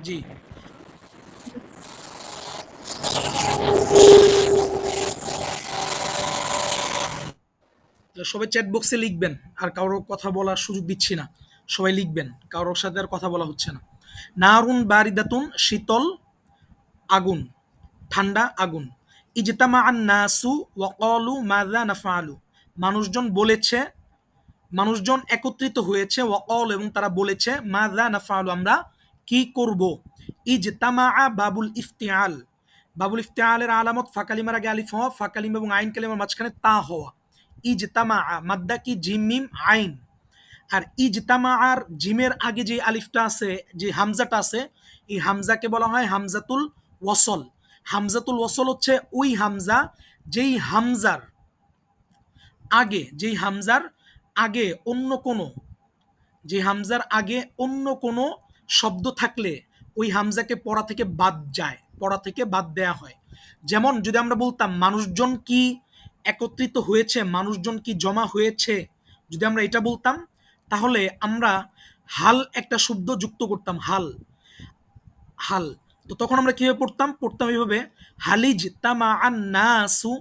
জি। সবাই চ্যাট বক্সে লিখবেন, আর কারোর কথা বলার সুযোগ দিচ্ছি না। সবাই লিখবেন, কারোর সাথে আর কথা বলা হচ্ছে না। নারুন বারিদাতুন, শীতল আগুন, ঠান্ডা আগুন। ইজতামা আন নাসু ওয়াকালু মাযা নাফআলু, মানুষজন বলেছে, মানুষজন একত্রিত হয়েছে, ওয়াকাল এবং তারা বলেছে, মাযা নাফআলু আমরা কি করব। ইজতামা বাবুল ইফতিআল, বাবুল ইফতিআলের আলামত ফাকালিমার আগে আলিফ হওয়া, ফাকালিমা এবং আইন কালিমার মাঝখানে তা হওয়া। ইজতামা মাদ্দা কি জিম মিম আইন। আর ইজতামা আর জিমের আগে যে আলিফটা আছে, যে হামজাটা আছে, এই হামজাকে বলা হয় হামজাতুল ওয়াসল। হামজাতুল ওয়াসল হচ্ছে ওই হামজা যেই হামজার আগে, যেই হামজার আগে অন্য কোনো, যে হামজার আগে অন্য কোনো শব্দ থাকলে ওই হামজাকে পড়া থেকে বাদ যায়, পড়া থেকে বাদ দেয়া হয়। যেমন যদি আমরা বলতাম মানুষজন কি একত্রিত হয়েছে, মানুষজন কি জমা হয়েছে, যদি আমরা এটা বলতাম, তাহলে আমরা হাল একটা শব্দ যুক্ত করতাম, হাল, হাল। তো তখন আমরা কিভাবে পড়তাম, পড়তাম এইভাবে, হালিজ তামা আন নাসু,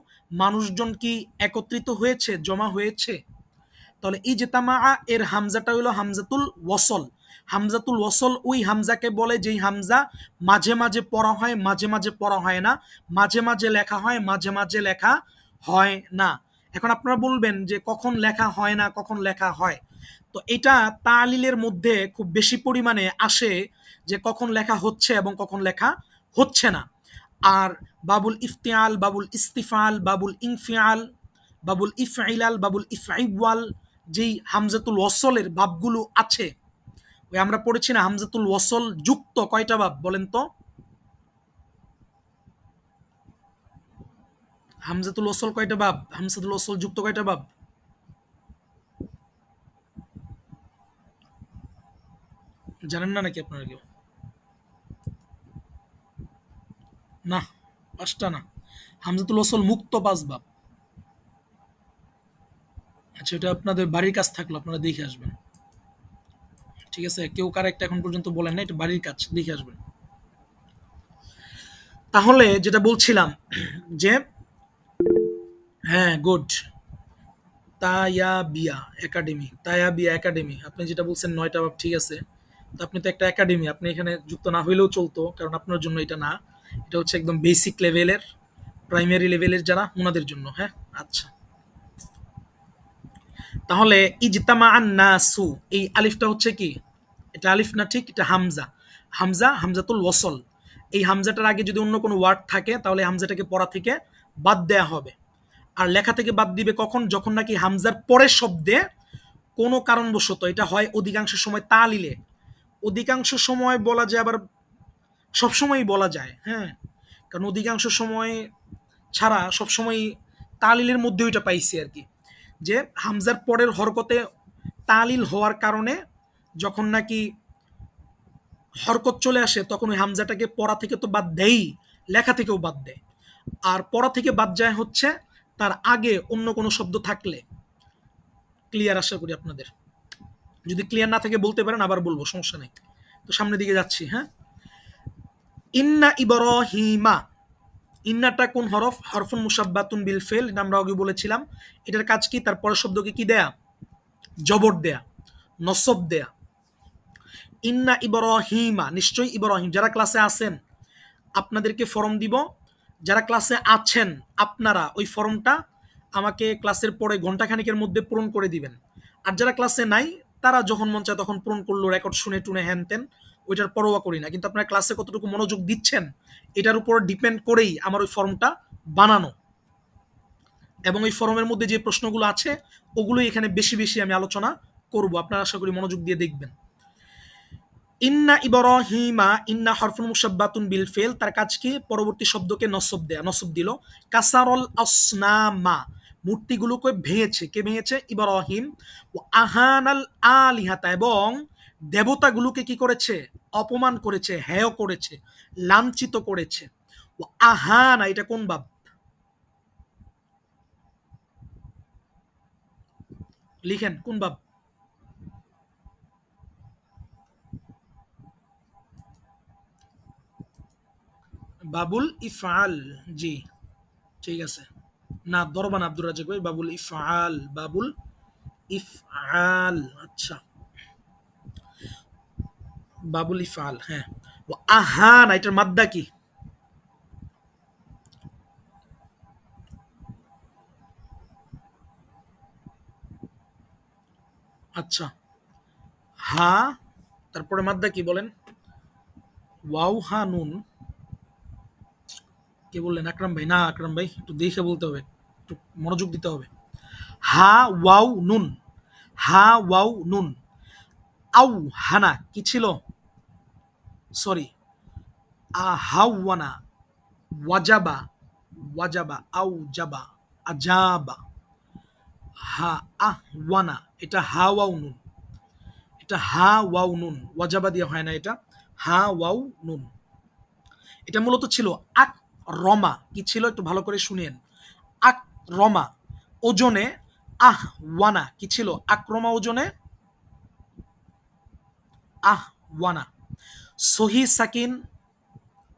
মানুষজন কি একত্রিত হয়েছে, জমা হয়েছে। তাহলে ইজতামা এর হামজাটা হলো হামজাতুল ওয়াসল। হামজাতুল ওয়াসল ওই হামজাকে বলে যেই হামজা মাঝে মাঝে পড়া হয়, মাঝে মাঝে পড়া হয় না, মাঝে মাঝে লেখা হয়, মাঝে মাঝে লেখা হয় না। এখন আপনারা বলবেন যে কখন লেখা হয় না, কখন লেখা হয়। তো এটা তালিলের মধ্যে খুব বেশি পরিমাণে আসে, যে কখন লেখা হচ্ছে এবং কখন লেখা হচ্ছে না। আর বাবুল ইফতিয়াল, বাবুল ইস্তিফাল, বাবুল ইনফিয়াল, বাবুল ইফআইলাল, বাবুল ইফআইওয়াল, যেই হামজাতুল ওয়াসলের বাবগুলো আছে, ওই আমরা পড়েছি না হামজাতুল ওয়াসল যুক্ত কয়টা বাব বলেন তো? হামজাতুল ওয়াসল কয়টা বাব, হামজাতুল ওয়াসল যুক্ত কয়টা বাব? জানেন না নাকি আপনারা কেউ? না, পাঁচটা না। হামজাতুল ওয়াসল মুক্ত পাঁচ বাব। আচ্ছা, এটা আপনাদের বাড়ির কাজ থাকলো, আপনারা দেখে আসবেন। ঠিক আছে, কেউ কারেক্ট এখন পর্যন্ত বলেন না, এটা বাড়ির কাজ, দেখে আসবেন। তাহলে যেটা বলছিলাম যে, হ্যাঁ গুড, তায়াবিয়া একাডেমি, তায়াবিয়া একাডেমি, আপনি যেটা বলছেন নয়টা ভাব ঠিক আছে। তো আপনি তো একটা একাডেমি, আপনি এখানে যুক্ত না হইলেও চলতো, কারণ আপনার জন্য এটা না, এটা হচ্ছে একদম বেসিক লেভেলের, প্রাইমারি লেভেলের যারা ওনাদের জন্য। হ্যাঁ, আচ্ছা। তাহলে ইজতামা আন নাসু, এই আলিফটা হচ্ছে কি, এটা আলিফ না, ঠিক, এটা হামজা। হামজা হামজাতুল ওয়াসল। এই হামজাটার আগে যদি অন্য কোনো ওয়ার্ড থাকে, তাহলে হামজাটাকে পড়া থেকে বাদ দেয়া হবে। আর লেখা থেকে বাদ দিবে কখন, যখন নাকি হামজার পরের শব্দে কোনো কারণবশত, এটা হয় অধিকাংশ সময় তালিলে, অধিকাংশ সময় বলা যায়, আবার সবসময়ই বলা যায়, হ্যাঁ, কারণ অধিকাংশ সময় ছাড়া সবসময় তালিলের মধ্যে ওইটা পাইছি আর কি, যে হামজার পরের হরকতে তালিল হওয়ার কারণে যখন নাকি হরকত চলে আসে, তখন ওই হামজাটাকে পড়া থেকে তো বাদ দেয়ই, লেখা থেকেও বাদ দেয়। আর পড়া থেকে বাদ যায় হচ্ছে তার আগে অন্য কোনো শব্দ থাকলে। ক্লিয়ার আশা করি আপনাদের। যদি ক্লিয়ার না থাকে বলতে পারেন, আবার বলবো, সমস্যা নেই। তো সামনের দিকে যাচ্ছি, হ্যাঁ। ইন্না ইব্রাহিমা, ইন্নাটা কোন হরফ, হরফুন মুসাব্বাতুন বিল ফেল, এটা আমরা আগে বলেছিলাম। এটার কাজ কি, তার পরের শব্দকে কি দেয়া, জবর দেয়া, নসব দেয়া। ইন্না ইব্রাহিমা, নিশ্চয়ই ইব্রাহিম। যারা ক্লাসে আছেন আপনাদেরকে ফর্ম দিব, যারা ক্লাসে আছেন আপনারা ওই ফর্মটা আমাকে ক্লাসের পরে ঘন্টাখানেকের মধ্যে পূরণ করে দিবেন। আর যারা ক্লাসে নাই, তারা যখন মন চায় তখন পূরণ করলো, রেকর্ড শুনে টুনে হ্যান তেন, ওইটার পরোয়া করি না। কিন্তু আপনারা ক্লাসে কতটুকু মনোযোগ দিচ্ছেন এটার উপর ডিপেন্ড করেই আমার ওই ফর্মটা বানানো। এবং ওই ফর্মের মধ্যে যে প্রশ্নগুলো আছে ওগুলোই এখানে বেশি বেশি আমি আলোচনা করব, আপনারা আশা করি মনোযোগ দিয়ে দেখবেন। ইন্না ইব্রাহিমা, ইন্না হরফুন মুসাব্বাতুন বিল ফেল, তার কাজ কি, পরবর্তী শব্দকে নসব দেয়া, নসব দিল। কাসারল আসনামা, মূর্তিগুলোকে ভেঙেছে, কে ভেঙেছে, ইব্রাহিম। ও আহানাল আলিহাতা, এবং দেবতাগুলোকে কি করেছে, অপমান করেছে, হেয় করেছে, লাঞ্ছিত করেছে। ও আহানা, এটা কোন বাব, লিখেন কোন বাব। বাবুল ইফআল, জি ঠিক আছে। না দরবান আব্দুর রাজাক ভাই, বাবুল ইফআল, বাবুল ইফআল, আচ্ছা বাবুল ইফআল, হ্যাঁ। ও আহান, এটার মাদ্দা কি? আচ্ছা হা, তারপরে মাদ্দা কি বলেন? ওয়াও হা নুন, কে বললেন? আকরাম ভাই? না আকরাম ভাই, একটু দেখে বলতে হবে, একটু মনোযোগ দিতে হবে। হা ওয়াও নুন, হা ওয়াও নুন। আউ হানা কি ছিল? সরি, আহাওয়ানা, ওয়াজাবা, ওয়াজাবা, আউ জাবা, আজাবা। হা আহওয়ানা, এটা হা ওয়াও নুন, এটা হা ওয়াও নুন, ওয়াজাবা দিয়ে হয় না, এটা হা ওয়াও নুন। এটা মূলত ছিল আক রমা, কি ছিল একটু ভালো করে শুনিয়েন। আক রমা ওজনে, আহ ওয়ানা কি ছিল? আক্রমা ওজনে আহ ওয়ানা। সহি সাকিন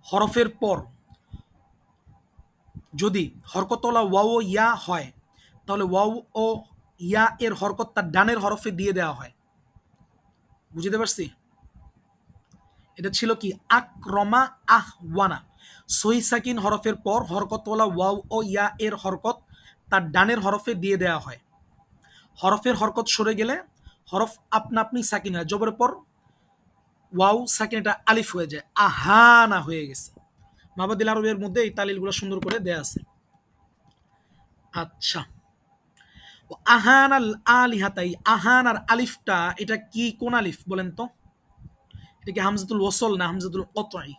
হরফের পর যদি হরকতলা ওয়াও ও ইয়া হয়, তাহলে ওয়াও ও ইয়া এর হরকত তার ডানের হরফে দিয়ে দেওয়া হয়। বুঝতে পারছি? এটা ছিল কি? আক্রমা আহওয়ানা। সহি সাকিন হরফের পর হরকতওয়ালা ওয়াও ও ইয়া এর হরকত তার ডানের হরফে দিয়ে দেওয়া হয়। হরফের হরকত সরে গেলে হরফ আপনা আপনি সাকিন হয়, জবরের পর ওয়াও সাকিন, এটা আলিফ হয়ে যায়, আহানা হয়ে গেছে। মাহবাদিল আরবের মধ্যে এই তালিলগুলো সুন্দর করে দেয়া আছে। আচ্ছা, আহান আল আলিহাতাই, আহান আর আলিফটা এটা কি, কোন আলিফ বলেন তো? এটা কি হামজাতুল ওয়াসল না হামজাতুল কতই?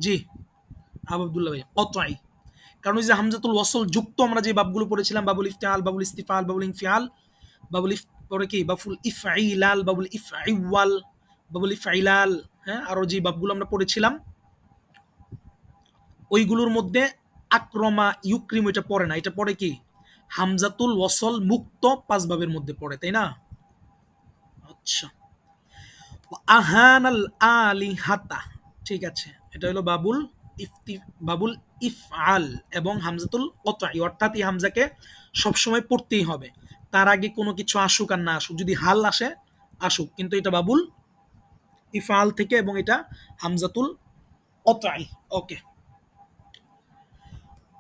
জি আবদুল্লাহ ভাই, কতই। কারণ ওই যে হামজাতুল ওয়াসল যুক্ত আমরা যে বাবগুলো পড়েছিলাম, বাবুল ইফতিআল, বাবুল ইস্তিফাল, বাবুল ইনফিআল, বাবুল ইফ, পরে কি বাবুল ইফআইলাল, বাবুল ইফআইওয়াল, বাবুল ইফআইলাল, হ্যাঁ, আরো যে বাবগুলো আমরা পড়েছিলাম ওইগুলোর মধ্যে আক্রমা ইউক্রিম এটা পড়ে না, এটা পড়ে কি হামজাতুল ওয়াসল মুক্ত পাঁচ বাবের মধ্যে পড়ে, তাই না? আচ্ছা, আহান আল আলিহাতা, ঠিক আছে, এটা হলো বাবুল ইফতি, বাবুল ইফআল এবং হামজাতুল কতই, অর্থাৎ এই হামজাকে সবসময় পড়তেই হবে, তার আগে কোনো কিছু আসুক আর না আসুক, যদি হাল আসে আসুক, কিন্তু এটা বাবুল ইফআল থেকে এবং এটা হামজাতুল কতই। ওকে,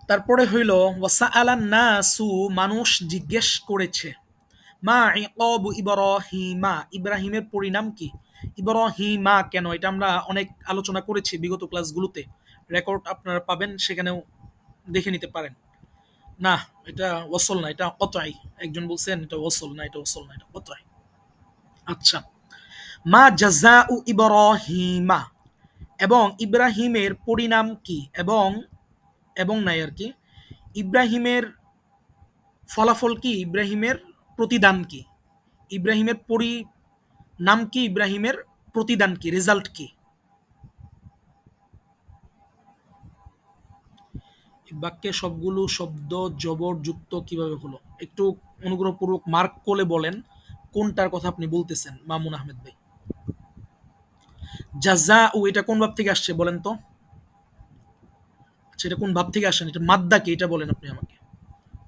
তারপরে হইল ওয়াসাআলান নাসু, মানুষ জিজ্ঞেস করেছে, মা ইকাবু ইব্রাহিমা, ইব্রাহিমের পরিণাম কি? ইব্রাহিমা কেন, এটা আমরা অনেক আলোচনা করেছি বিগত ক্লাসগুলোতে, রেকর্ড আপনারা পাবেন, সেখানেও দেখে নিতে পারেন। না এটা ওয়াসল না, এটা কতই। একজন বলছেন এটা ওয়াসল না, এটা ওয়াসল না, এটা কতই। আচ্ছা, মা জাযাউ ইব্রাহিমা, এবং ইব্রাহিমের পরিণাম কি, এবং এবং নাই আর কি, ইব্রাহিমের ফলাফল কি, ইব্রাহিমের প্রতিদান কি, ইব্রাহিমের পরিণাম কি, ইব্রাহিমের প্রতিদান কি, রেজাল্ট কি? বাক্যে সবগুলো শব্দ জবর যুক্ত কিভাবে হলো, একটু অনুগ্রহপূর্বক মার্ক করে বলেন কোনটার কথা আপনি বলতেছেন মামুন আহমেদ ভাই। জাজা ও এটা কোন ভাব থেকে আসছে বলেন তো? আচ্ছা, এটা কোন ভাব থেকে আসেন, এটা মাদ্দা কি এটা বলেন আপনি আমাকে,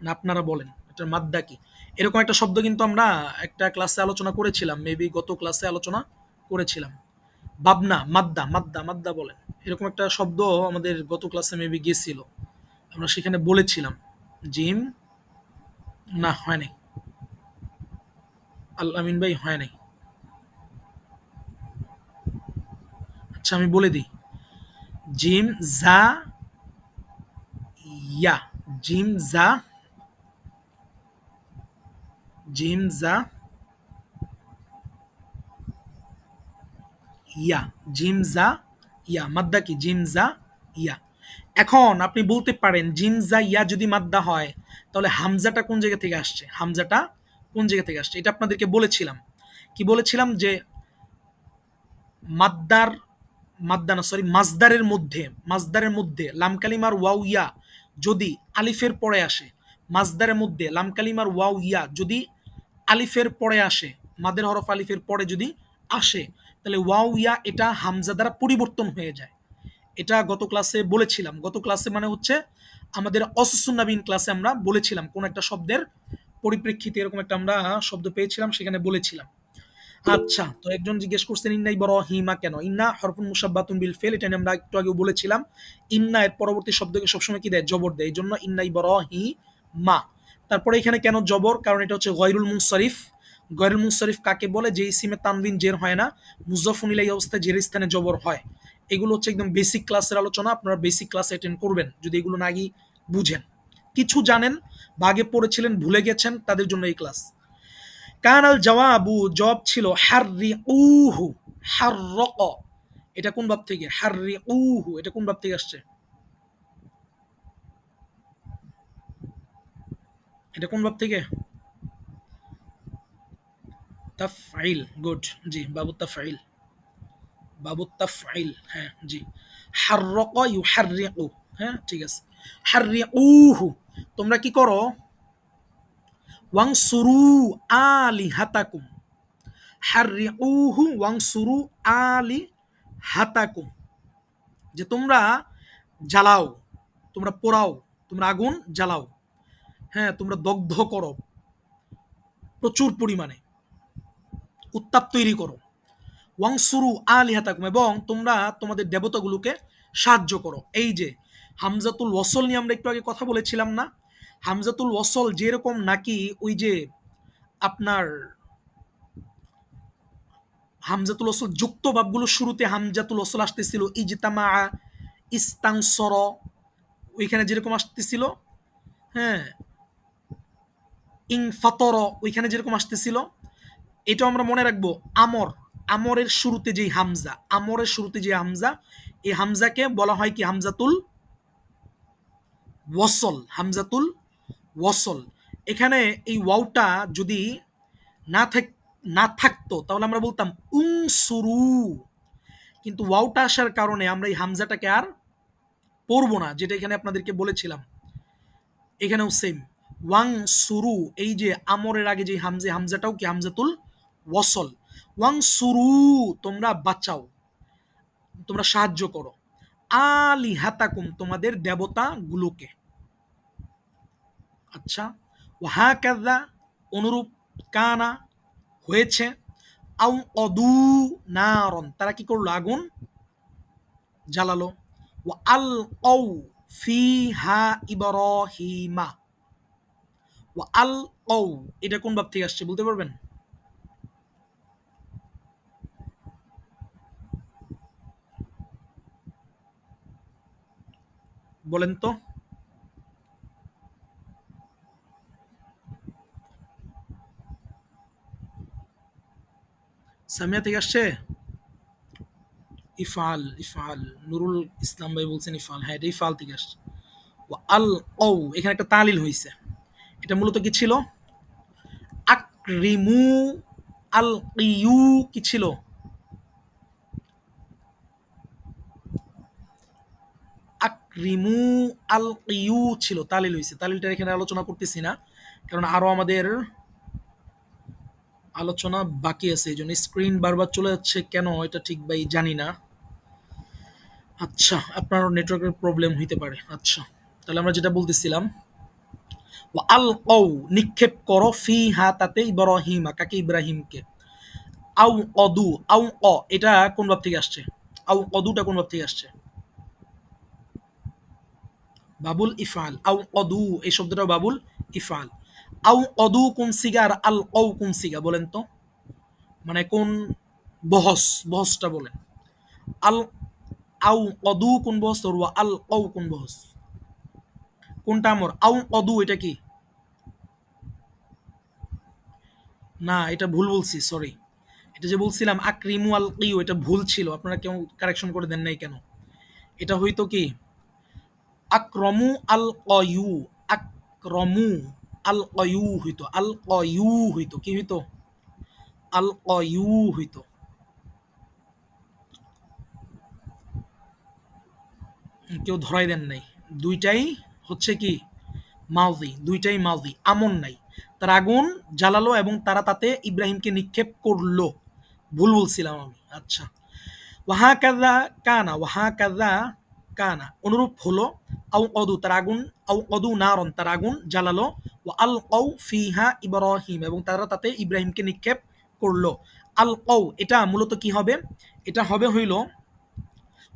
না আপনারা বলেন এটার মাদ্দা কি? এরকম একটা শব্দ কিন্তু আমরা একটা ক্লাসে আলোচনা করেছিলাম, মেবি গত ক্লাসে আলোচনা করেছিলাম, ভাবনা, মাদ্দা, মাদ্দা, মাদ্দা বলেন, এরকম একটা শব্দ আমাদের গত ক্লাসে মেবি গিয়েছিল, আমরা সেখানে বলেছিলাম জিম, না হয় নাই, আল আমিন ভাই হয় নাই। আচ্ছা আমি বলে দিই, জিম জা ইয়া, জিম জা, জিম জা ইয়া, জিম জা ইয়া, মাদ্দা কি জিম জা ইয়া। এখন আপনি বলতে পারেন জিম জা ইয়া যদি মাদ্দা হয় তাহলে হামজাটা কোন জায়গা থেকে আসছে, হামজাটা কোন জায়গা থেকে আসছে, এটা আপনাদেরকে বলেছিলাম। কি বলেছিলাম? যে মাদ্দার, মাদ্দা না সরি, মাজদারের মধ্যে, মাজদারের মধ্যে লাম কালিমার ওয়াও ইয়া যদি আলিফের পরে আসে, মাজদারের মধ্যে লাম কালিমার ওয়াও ইয়া যদি আলিফের পরে আসে, মাদের হরফ আলিফের পরে যদি আসে, তাহলে ওয়াও ইয়া এটা হামজা দ্বারা পরিবর্তন হয়ে যায়। এটা গত ক্লাসে বলেছিলাম। গত ক্লাসে মানে হচ্ছে আমাদের অসুসুন্নাবিন ক্লাসে আমরা বলেছিলাম কোন একটা শব্দের পরিপ্রেক্ষিতে এরকম একটা আমরা শব্দ পেয়েছিলাম, সেখানে বলেছিলাম। আচ্ছা, তো একজন জিজ্ঞেস করছেন ইন্না ইব্রাহিমা কেন? ইন্না হরফুন মুসাব্বাতুন বিল ফেল, এটা নিয়ে আমরা একটু আগে বলেছিলাম। ইন্না এর পরবর্তী শব্দকে সবসময় কি দেয়? জবর দেয়। এই জন্য ইন্না ইব্রাহিমা। তারপরে এখানে কেন জবর? কারণ এটা হচ্ছে গয়রুল মুনসারিফ। গয়রুল মুনসারিফ কাকে বলে? যে ইসিমে তানবিন জের হয় না, মুজাফফুন ইলাইহি অবস্থায় জের স্থানে জবর হয়। এগুলো হচ্ছে একদম বেসিক ক্লাসের আলোচনা, আপনারা বেসিক ক্লাস অ্যাটেন্ড করবেন যদি এগুলো না আগে বুঝেন। কিছু জানেন বা আগে পড়েছিলেন ভুলে গেছেন, তাদের জন্য এই ক্লাস। কানাল জওয়াবু, জবাব ছিল হাররিউহু, হাররাক। এটা কোন ভাব থেকে? হাররিউহু এটা কোন ভাব থেকে আসছে? এটা কোন ভাব থেকে? তাফঈল, গুড, জি, বাবু তাফঈল, বাবু তাফঈল, হ্যাঁ জি। হাররাক ইউহাররিকু, হ্যাঁ ঠিক আছে। হাররিউহু, তোমরা কি করো? ওয়াংসুরু আলিহাতাকুম, হাররিউহু ওয়াংসুরু আলিহাতাকুম, যে তোমরা জ্বালাও, তোমরা পোড়াও, তোমরা আগুন জ্বালাও, হ্যাঁ তোমরা দগ্ধ করো, প্রচুর পরিমাণে উত্তাপ তৈরি করো। ওয়াংসুরু আলিহাতাকুম, এবং তোমরা তোমাদের দেবতাগুলোকে সাহায্য করো। এই যে হামজাতুল ওয়াসল নিয়ে আমরা একটু আগে কথা বলেছিলাম না? হামজাতুল ওয়াসল যেরকম নাকি ওই যে আপনার হামজাতুল ওয়াসল যুক্ত ভাবগুলো শুরুতে হামজাতুল ওয়াসল আসতেছিল, ইজতামা, ইস্তাংসর, ওইখানে যেরকম আসতেছিল, হ্যাঁ ইং ফাতর ওইখানে যেরকম আসতেছিল, এটা আমরা মনে রাখবো। আমর, আমরের শুরুতে যে হামজা, আমরের শুরুতে যে হামজা, এই হামজাকে বলা হয় কি? হামজাতুল ওয়াসল, হামজাতুল ওয়াসল। এখানে এই ওয়াওটা যদি না থাক না থাকতো তাহলে আমরা বলতাম উংসুরু, কিন্তু ওয়াওটা আসার কারণে আমরা এই হামজাটাকে আর পড়বো না, যেটা এখানে আপনাদেরকে বলেছিলাম। এখানেও সেম, ওয়াং সুরু, এই যে আমরের আগে যে হামজাটাও কি? হামজাতুল ওয়াসল। ওয়াং সুরু, তোমরা বাঁচাও, তোমরা সাহায্য করো, আলিহাতাকুম, তোমাদের দেবতা গুলোকে। আচ্ছা, ওয়াহাকাযা, অনুরূপ, কানা, হয়েছে, আউ অদু নারন, তারা কি করলো? আগুন জ্বালালো। ওয়া আল কৌ ফিহা ইব্রাহিমা, ওয়া আল কৌ এটা কোন ভাব থেকে আসছে বলতে পারবেন? বলেন তো। সামিয়া থেকে আসছে? ইফআল, ইফআল, নুরুল ইসলাম ভাই বলছেন ইফআল, হ্যাঁ এটা ইফআল থেকে আসছে। ওয়া আল কৌ, এখানে একটা তালিল হয়েছে। এটা মূলত কি ছিল? আকরিমু, আল কিউ কি ছিল? আকরিমু আল কিউ ছিল, তালিল হয়েছে। তালিলটা এখানে আলোচনা করতেছি না, কারণ আরো আমাদের আলোচনা বাকি আছে। এই জন্য স্ক্রিন বারবার চলে যাচ্ছে কেন এটা ঠিক ভাই জানি না। আচ্ছা, আপনার নেটওয়ার্কের প্রবলেম হইতে পারে। আচ্ছা, তাহলে আমরা যেটা বলতেছিলাম, ওয়া আল কৌ, নিক্ষেপ করো, ফি হা তাতে, ইব্রাহিমা কাকে? ইব্রাহিমকে। আউ অদু, আউ অ এটা কোন ভাব থেকে আসছে? আউ অদুটা কোন ভাব থেকে আসছে? বাবুল ইফআল। আউ অদু এই শব্দটা বাবুল ইফআল। আউ অদু কোন সিগা আর আল কৌ কোন সিগা বলেন তো? মানে কোন বহস, বহসটা বলেন। আল আউ অদু কোন বহস, আর ওয়া আল কৌ কোন বহস? কোনটা আমর? আউ অদু এটা কি? না, এটা ভুল বলছি, সরি। এটা যে বলছিলাম আকরিমু আল কিউ, এটা ভুল ছিল, আপনারা কেউ কারেকশন করে দেন নাই কেন? এটা হইতো কি? আক্রমু আল কয়ু, আক্রমু আল কয়ু হইতো, আল কয়ু হইতো, কি হইতো? আল কয়ু হইতো। কেউ ধরাই দেন নাই। দুইটাই হচ্ছে কি? মাউজি, দুইটাই মাউজি, আমন নাই। তারা আগুন জ্বালালো এবং তারা তাতে ইব্রাহিমকে নিক্ষেপ করলো। ভুল বলছিলাম আমি। আচ্ছা, ওয়াহাকাযা কানা, ওয়াহাকাযা কানা অনুরূপ হলো, আও কদু তার আগুন, আও কদু নারন তার আগুন জ্বালালো, ওয়া আল কৌ ফিহা ইব্রাহিম এবং তারা তাতে ইব্রাহিমকে নিক্ষেপ করলো। আল কৌ এটা মূলত কি হবে? এটা হবে হইল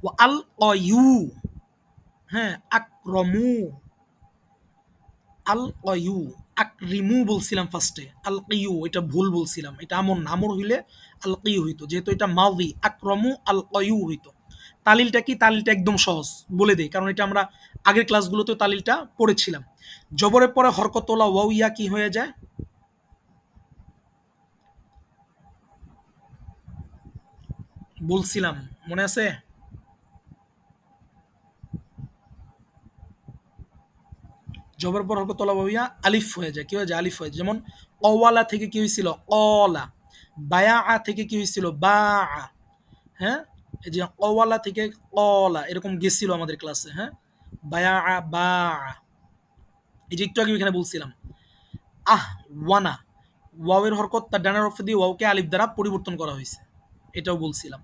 ওয়া আল কয়ু, হ্যাঁ, আক্রমু, আল কয়ু, আকরিমু বলছিলাম ফার্স্টে, আল কিউ এটা ভুল বলছিলাম, এটা আমর না, আমর হইলে আল কিউ হইতো, যেহেতু এটা মাউদি আক্রমু আল কয়ু হইতো। তালিলটা কি? তালিলটা একদম সহজ, বলে দেই, কারণ এটা আমরা আগের ক্লাসগুলোতে তালিলটা পড়েছিলাম। জবরের পরে হরকতলা ওয়াও ইয়া কি হয়ে যায়? বলছিলাম, মনে আছে? জবরের পর হরকতলা ওয়াও ইয়া আলিফ হয়ে যায়, কি হয়ে যায়? আলিফ হয়ে যায়। যেমন কওয়ালা থেকে কি হয়েছিল? কলা। বায়া থেকে কি হয়েছিল? বা। হ্যাঁ, এই যে কওয়ালা থেকে কলা এরকম গেছিল আমাদের ক্লাসে। হ্যাঁ, বায়া বা, এই যে একটু আগে এখানে বলছিলাম আহ ওয়ানা, ওয়াওয়ের হরকত তার ডানের হরফ দিয়ে ওয়াওকে আলিফ দ্বারা পরিবর্তন করা হয়েছে, এটাও বলছিলাম।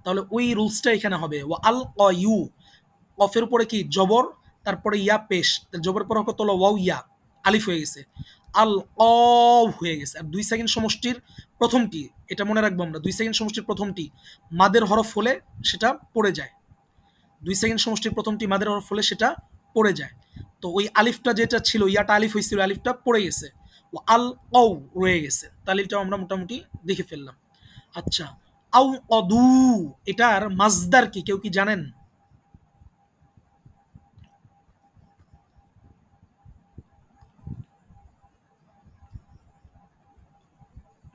তাহলে ওই রুলসটা এখানে হবে। ওয়া আল কয়ু, কফের উপরে কি? জবর, তারপরে ইয়া পেশ, জবর পর হরকত হলো ওয়াও ইয়া, আলিফ হয়ে গেছে, আল হয়ে গেছে। আর 2 সেকেন্ড সমষ্টির প্রথমটি, এটা মনে রাখবো আমরা, 2 সেকেন্ড সমষ্টির প্রথমটি মাদের হরফ হলে সেটা পড়ে যায়। 2 সেকেন্ড সমষ্টির প্রথমটি মাদের হরফ হলে সেটা পড়ে যায়। তো ওই আলিফটা যেটা ছিল, ইয়াটা আলিফ হয়েছিল, আলিফটা পড়ে গেছে, ও আল রয়ে গেছে। তালিলটাও আমরা মোটামুটি দেখে ফেললাম। আচ্ছা, আউ অদু এটার মাজদার কি কেউ কি জানেন?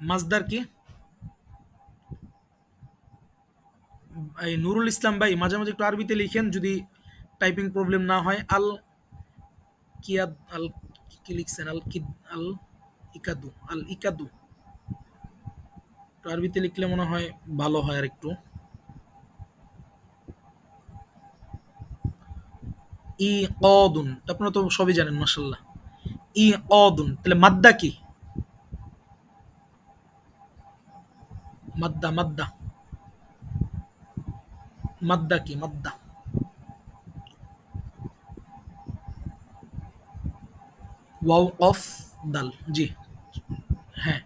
মাজদার কি? এই নুরুল ইসলাম ভাই মাঝে মাঝে একটু আরবিতে লিখেন, যদি টাইপিং প্রবলেম না হয়। আল কিয়াদ, আল কি লিখছেন? আল কিদ, আল ইকাদু, আল ইকাদু, একটু আরবিতে লিখলে মনে হয় ভালো হয় আর একটু। ই অদুন, আপনারা তো সবই জানেন মাশাল্লাহ। ই অদুন, তাহলে মাদ্দা কি? মাদ্দা, মাদ্দা, মাদ্দা কি? মাদ্দা ওয়াও অফ দাল, জি, হ্যাঁ।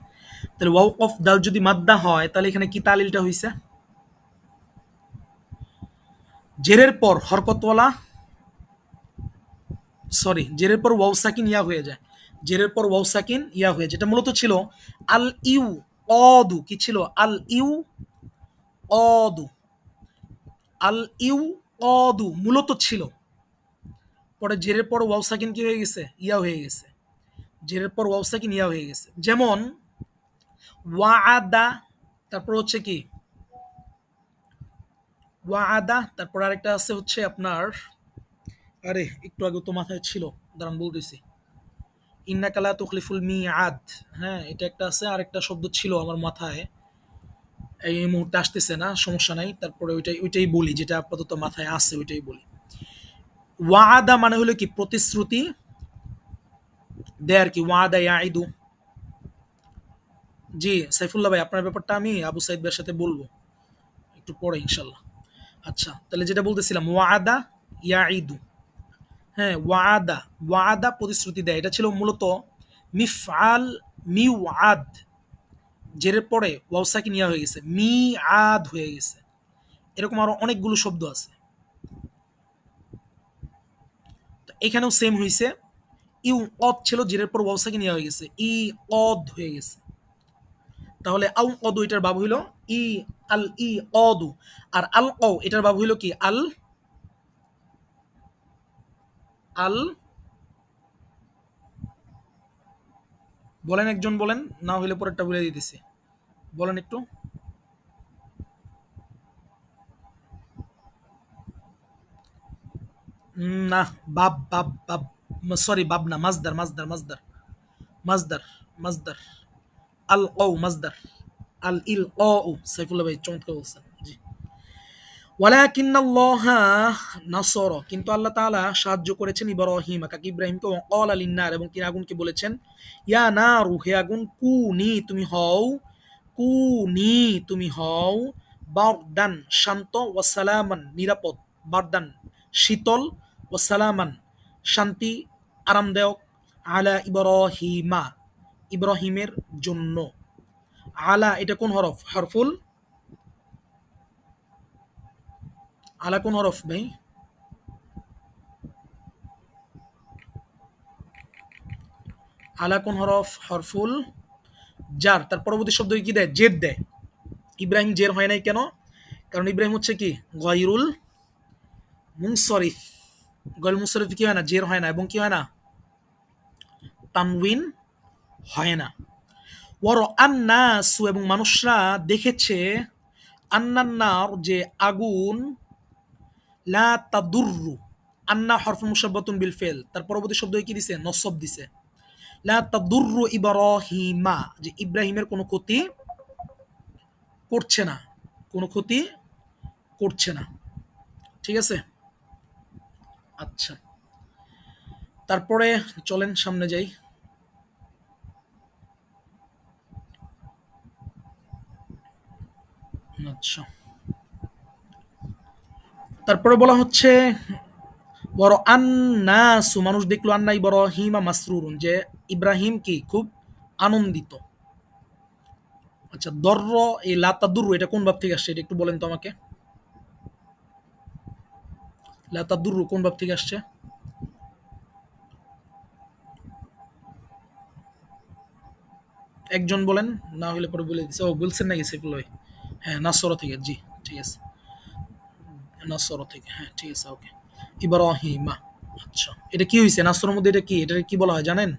তাহলে ওয়াও অফ দাল যদি মাদ্দা হয়, তাহলে এখানে কি তালিলটা হইছে? জেরের পর হরকতওয়ালা, সরি, জেরের পর ওয়াও সাকিন ইয়া হয়ে যায়, জেরের পর ওয়াও সাকিন ইয়া হয়ে যায়। এটা মূলত ছিল আল ইউ অদু, কি ছিল? আল ইউ অদু, আল ইউ অদু মূলত ছিল। পরে জেরের পর ওয়াও সাকিন কি হয়ে গেছে? ইয়া হয়ে গেছে। জেরের পর ওয়াও সাকিন ইয়া হয়ে গেছে। যেমন ওয়াদা, তারপর হচ্ছে কি? ওয়াদা, তারপর আরেকটা আছে হচ্ছে আপনার, আরে একটু আগে তো মাথায় ছিল, দাঁড়ান বলতেছি, ইন্নাকা লা তুখলিফুল মিআদ, হ্যাঁ, এটা একটা আছে। আরেকটা শব্দ ছিল আমার মাথায়, এই মুহূর্তে আসতেছে না, সমস্যা নাই, তারপরে ওইটাই ওইটাই বলি, যেটা আপাতত মাথায় আছে ওইটাই বলি। ওয়াদা মানে হলো কি? প্রতিশ্রুতি দেয় আর কি, ওয়াদা ইয়াইদু। জি সাইফুল্লাহ ভাই, আপনার ব্যাপারটা আমি আবু সাইদ ভাইয়ের সাথে বলবো একটু পরে ইনশাল্লাহ। আচ্ছা, তাহলে যেটা বলতেছিলাম, ওয়াদা ইয়াইদু, হ্যাঁ, ওয়াদা, ওয়াদা প্রতিশ্রুতি দেয়, এটা ছিল মূলত মিফআল মিওয়াদ, জেরের পরে ওয়াও সাকিন ইয়া হয়ে গেছে, মি আদ হয়ে গেছে। এরকম আরো অনেকগুলো শব্দ আছে। তো এখানেও সেম হয়েছে, ইউ অদ ছিল, জেরের পর ওয়াও সাকিন ইয়া হয়ে গেছে, ই অদ হয়ে গেছে। তাহলে আউ অদু এটার বাবু হইল ই, আল ই অদু। আর আল ও এটার বাবু হইল কি? আল, আল, বলেন একজন বলেন, না হইলে পরেরটা বলে দিতেছি, বলেন একটু। না, বাব, বাব, বাব, সরি, বাব না, মাজদার, মাজদার, মাজদার, মাজদার, মাজদার, আল ও মাজদার, আল ইল ও, সাইফুল্লাহ ভাই চমৎকার বলছেন, জি। ওয়ালাকিন্নাল্লাহা নাসর, কিন্তু আল্লাহ তাআলা সাহায্য করেছেন ইব্রাহিম, কাকে? ইব্রাহিমকে। ওয়াকালা লিন্নার, এবং তিনি আগুনকে বলেছেন, ইয়া নারু, হে আগুন, কুনি, তুমি হও, কুনি, তুমি হও, বারদান, শান্ত, ওয়া সালামান, নিরাপদ, বারদান, শীতল, ওয়া সালামান, শান্তি, আরামদায়ক, আলা ইব্রাহিমা, ইব্রাহিমের জন্য। আলা এটা কোন হরফ? হরফুল আলা কোন হরফ ভাই? আলা কোন হরফ? হরফুল জার। তার পরবর্তী শব্দ কি দেয়? জেদ দেয়। ইব্রাহিম জের হয় নাই কেন? কারণ ইব্রাহিম হচ্ছে কি? গয়রুল মুনসরিফ। গয়রুল মুনসরিফ কি হয় না? জের হয় না, এবং কি হয় না? তানউইন হয় না। ওয়ার আন্নাসু, এবং মানুষরা দেখেছে, আন্নান্নার, যে আগুন, লা তাদুররু, আন্না হরফ মুশাব্বাতুন বিল ফেল, তার পরবর্তী শব্দ কি দিছে? নসব দিছে। লা তাদুররু ইব্রাহিমা, যে ইব্রাহিমের কোনো ক্ষতি করছে না, কোনো ক্ষতি করছে না। ঠিক আছে? আচ্ছা, তারপরে চলেন সামনে যাই। আচ্ছা, তারপরে বলা হচ্ছে, বড় আন্নাসু, মানুষ দেখলো, আন্না ইব্রাহিমা মাসরুরুন, যে ইব্রাহিম কি? খুব আনন্দিত। আচ্ছা, দর্র, এই লাতাদুরু, এটা কোন ভাব থেকে আসছে? এটা একটু বলেন তো আমাকে। লাতাদুরু কোন ভাব থেকে আসছে? একজন বলেন, না হলে পরে বলে দিচ্ছে। ও বলছেন নাকি সাইফুল ভাই? হ্যাঁ, নাসর থেকে, জি, ঠিক আছে। নাসর থেকে, হ্যাঁ, ঠিক আছে, ওকে। ইব্রাহিমা। আচ্ছা, এটা কি হয়েছে নাসরের মধ্যে? এটা কি? এটা কি বলা হয় জানেন?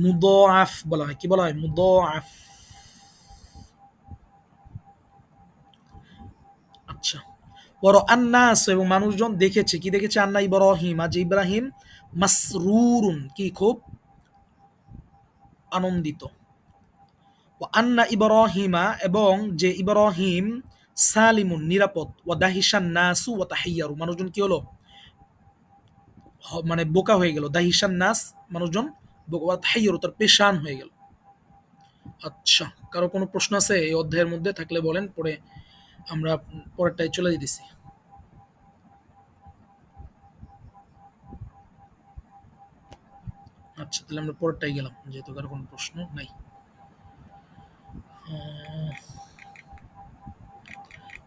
মুদাআফ বলা হয়। কি বলা হয়? মুদাআফ। আচ্ছা, বড় আন্নাস, এবং মানুষজন দেখেছে, কি দেখেছে? আন্না ইব্রাহিম, আজ ইব্রাহিম, মাসরুরুন, কি? খুব আনন্দিত। ও আন্না ইব্রাহিমা, এবং যে ইব্রাহিম, সালিমুন, নিরাপদ, ও দাহিসান নাসু ও তাহিয়ারু, মানুষজন কি হলো? মানে বোকা হয়ে গেল। দাহিসান নাস, মানুষজন বোকা, ও তাহিয়ারু, তার পেশান হয়ে গেল। আচ্ছা, কারো কোনো প্রশ্ন আছে এই অধ্যায়ের মধ্যে? থাকলে বলেন, পরে আমরা পরেরটাই চলে যেতেছি। আচ্ছা, তাহলে আমরা পরেরটাই গেলাম, যেহেতু কারো কোনো প্রশ্ন নাই।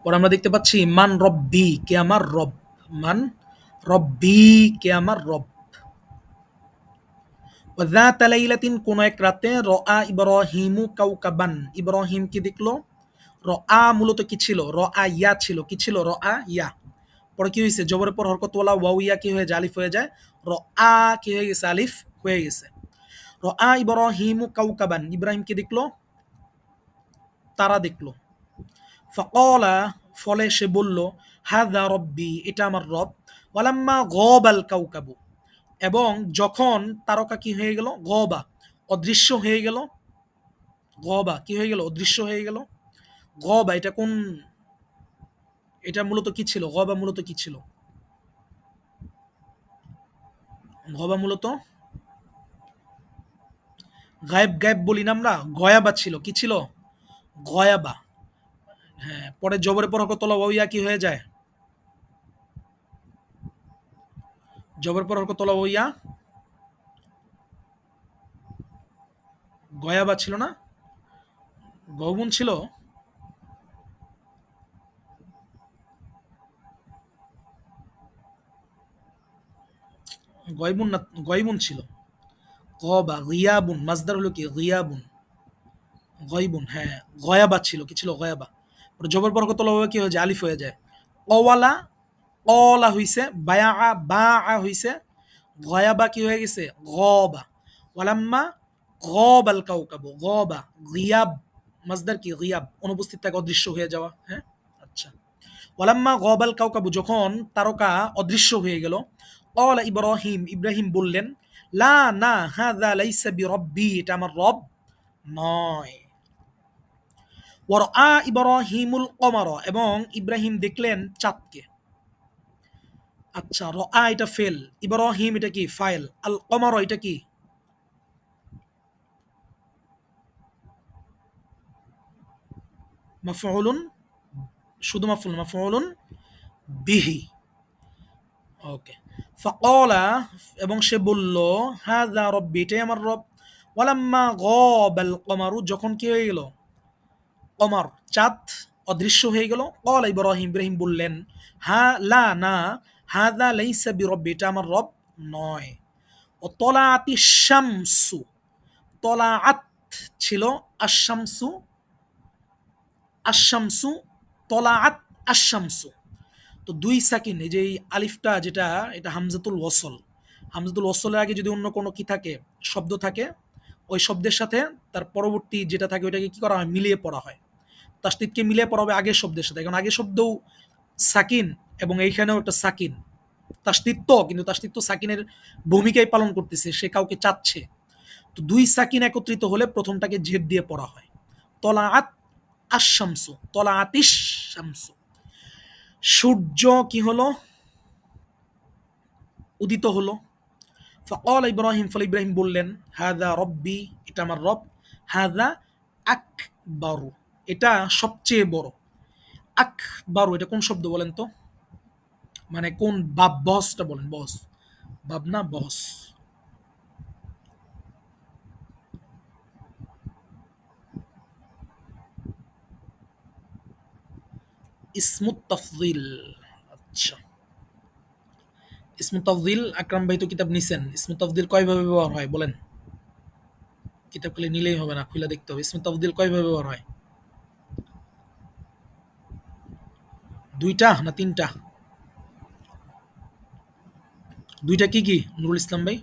পরে আমরা দেখতে পাচ্ছি, মান রব্বি, কে আমার রব। মান রব্বি, কে আমার রব। ওয়াযাত লাইলাতিন, কোন এক রাতে, রআ ইব্রাহিমু কাউকাবান, ইব্রাহিম কি দেখলো? রআ মূলত কি ছিল? রআ ইয়া ছিল। কি ছিল? রআ ইয়া। পরে কি হয়েছে? জবরের পর হরকত ওয়ালা ওয়াও ইয়া কি হয়ে যায়? আলিফ হয়ে যায়। রআ কি হয়ে গেছে? আলিফ হয়ে গেছে। রআ ইব্রাহিমু কাউকাবান, ইব্রাহিম কি দেখলো? তারা দেখলো। ফাকালা, ফলে সে বলল, হাযা রব্বি, এটা আমার রব। ওয়ালাম্মা গাবাল কাউকাবু, এবং যখন তারকা কি হয়ে গেল? গবা, অদৃশ্য হয়ে গেল। গবা কি হয়ে গেল? অদৃশ্য হয়ে গেল। গবা এটা কোন? এটা মূলত কি ছিল? গবা মূলত কি ছিল? গবা মূলত গায়েব, গায়েব বলি না আমরা? গয়াবা ছিল। কি ছিল? গয়াবা। হ্যাঁ, পরে জবরের পর হরকত তলা ওয়া কি হয়ে যায়? জবরের পর হরকত তলা ওয়া গয়াবা ছিল না? গৌবুন ছিল। গয়বুন না, গয়বুন ছিল। গবা গিয়াবুন, মাজদার হলো কি? গিয়াবুন, গয়বুন, হ্যাঁ। গয়াবা ছিল। কি ছিল? গয়াবা। পরে জবর পর হরকত তলা ওয়া কি হয়ে যায়? আলিফ হয়ে যায়। অওয়ালা, অলা হইছে। বায়া, বা হইছে। গয়াবা কি হয়ে গেছে? গবা। ওয়ালাম্মা গবাল কাউকাবু, গবা, গিয়াব, মাজদার কি? গিয়াব, অনুপস্থিত থাকে, অদৃশ্য হয়ে যাওয়া। হ্যাঁ, আচ্ছা। ওয়ালাম্মা গবাল কাউকাবু, যখন তারকা অদৃশ্য হয়ে গেল, ক্বালা ইব্রাহিম, ইব্রাহিম বললেন, লা, না, হাযা লাইসা বিরব্বি, এটা আমার রব নয়। ওয়ারআ ইব্রাহিমুল কমার, এবং ইব্রাহিম দেখলেন চাঁদকে। আচ্ছা, রআ এটা ফেল, ইব্রাহিম এটা কি ফাইল, আল কমার এটা কি? মাফউলুন, শুধু মাফউল, মাফউলুন বিহি। ওকে। ফাকালা, এবং সে বলল, হাযা রব্বি, এটাই আমার রব। ওয়ালাম্মা গাবাল কমারু, যখন কি হয়ে গেল, কমার চাঁদ অদৃশ্য হয়ে গেল, ক্বালা ইব্রাহিম, ইব্রাহিম বললেন, হা লা না, হাযা লাইসা বিরব্বি, এটা আমার রব নয়। ও তলাআতি শামসু, তলাআত ছিল, আশ-শামসু, আশ-শামসু, তলাআত আশ-শামসু। তো দুই সাকিন, এই যে এই আলিফটা যেটা, এটা হামজাতুল ওয়াসল। হামজাতুল ওয়াসলের আগে যদি অন্য কোনো কি থাকে, শব্দ থাকে, ওই শব্দের সাথে তার পরবর্তী যেটা থাকে ওইটাকে কি করা হয়, মিলিয়ে পড়া হয়। তাসদিদকে মিলিয়ে পড়া হবে আগের শব্দের সাথে। এখন আগের শব্দও সাকিন এবং এইখানেও একটা সাকিন, তাসদিদ তো, কিন্তু তাসদিদ তো সাকিনের ভূমিকাই পালন করতেছে, সে কাউকে চাচ্ছে। তো দুই সাকিন একত্রিত হলে প্রথমটাকে জেদ দিয়ে পড়া হয়। তলাআত আশ-শামসু, তলাআতিশ শামসু, সূর্য কি হলো, উদিত হলো। ফাকাল ইব্রাহিম, ফলে ইব্রাহিম বললেন, হাযা রব্বি, এটা আমার রব। হাযা আকবারু, এটা সবচেয়ে বড়। আকবারু এটা কোন শব্দ বলেন তো, মানে কোন বাব, বহসটা বলেন, বহস, বাব না বহস। ইসমুত তাফযিল। আচ্ছা, ইসমুত তাফযিল, আকরাম ভাই তো কিতাব নিছেন, ইসমুত তাফযিল কয়ভাবে ব্যবহার হয় বলেন? কিতাব খুলে নিলেই হবে না, খুলে দেখতে হবে। ইসমুত তাফযিল কয়ভাবে ব্যবহার হয়? দুইটা না তিনটা? দুইটা কি কি নুরুল ইসলাম ভাই?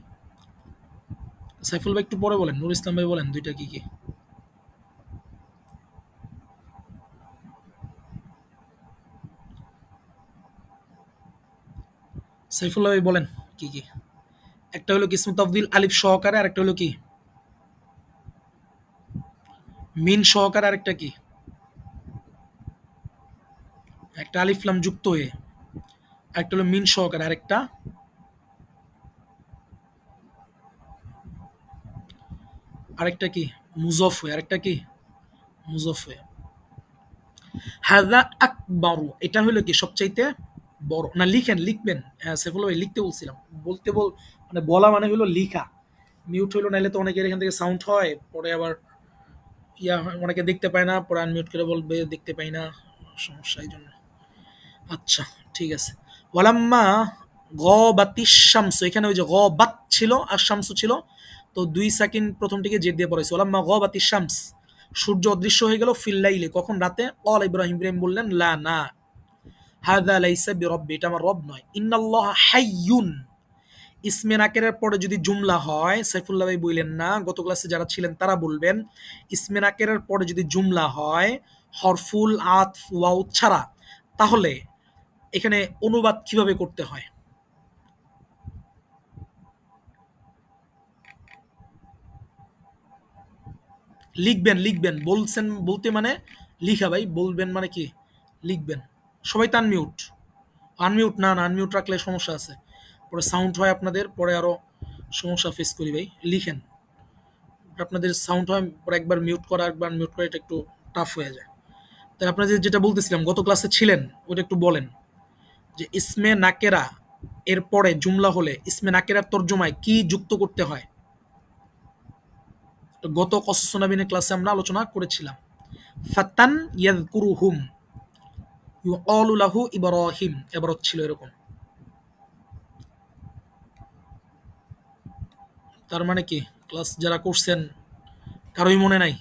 সাইফুল ভাই একটু পরে বলেন, নুরুল ইসলাম ভাই বলেন দুইটা কি কি? সাইফুল্লাহ ভাই বলেন কি কি? একটা হলো কি ইসমুত তাফযিল আলিফ সহকারে, আর একটা হলো কি মিন সহকারে, আরেকটা কি, একটা আলিফ লাম যুক্ত হয়ে, আরেকটা হলো মিন সহকারে, আরেকটা আরেকটা কি মুজফ হয়ে, আরেকটা কি মুজফ হয়ে। হাযা আকবারু, এটা হলো কি সবচাইতে বড়। না লিখেন, লিখবেন, হ্যাঁ সাইফুল ভাই লিখতে বলছিলাম, বলতে মানে বলা মানে হলো লিখা। মিউট হইলো, নাইলে তো অনেকের এখান থেকে সাউন্ড হয়, পরে আবার অনেকে দেখতে পায় না, পরে আনমিউট করে বলবে দেখতে পাই না, সমস্যা এই জন্য। আচ্ছা, ঠিক আছে। ওয়ালাম্মা গবাতিশ শামসু, এখানে ওই যে গবাত ছিল আর শামসু ছিল, তো দুই সেকেন্ড প্রথমটিকে জেদ দিয়ে পড়াইছে। ওয়ালাম্মা গবাতিশ শামস, সূর্য অদৃশ্য হয়ে গেল, ফিল লাইলি, কখন, রাতে। ক্বালা ইব্রাহিম, ইব্রাহিম বললেন, লা না, হাযা লাইসা বিরব্বি, এটা আমার রব নয়। ইন্নাল্লাহা হাইয়ুন, ইসমে নাকেরের পরে যদি জুমলা হয়, সাইফুল্লাহ ভাই বললেন না, গত ক্লাসে যারা ছিলেন তারা বলবেন, ইসমে নাকেরের পরে যদি জুমলা হয় হরফুল আতফ ওয়াও ছাড়া, তাহলে এখানে অনুবাদ কিভাবে করতে হয়? লিখবেন, লিখবেন, বলছেন বলতে মানে লিখা ভাই, বলবেন মানে কি লিখবেন। সবাই তো আনমিউট, আনমিউট না, না আনমিউট রাখলে সমস্যা আছে, পরে সাউন্ড হয় আপনাদের, পরে আরো সমস্যা ফেস করি ভাই। লিখেন, আপনাদের সাউন্ড হয়, পরে একবার মিউট করা, একবার মিউট করা, এটা একটু টাফ হয়ে যায়। তাই আপনাদের যেটা বলতেছিলাম, গত ক্লাসে ছিলেন, ওটা একটু বলেন যে ইসমে নাকেরা এর পরে জুমলা হলে ইসমে নাকেরার তর্জমায় কি যুক্ত করতে হয়। তো গত কসস নবীনের ক্লাসে আমরা আলোচনা করেছিলাম। ফাতান ইয়াযকুরুহুম, ইউকালু লাহু ইব্রাহিম, এবারত ছিল এরকম। তার মানে কি ক্লাস যারা করছেন কারোই মনে নাই?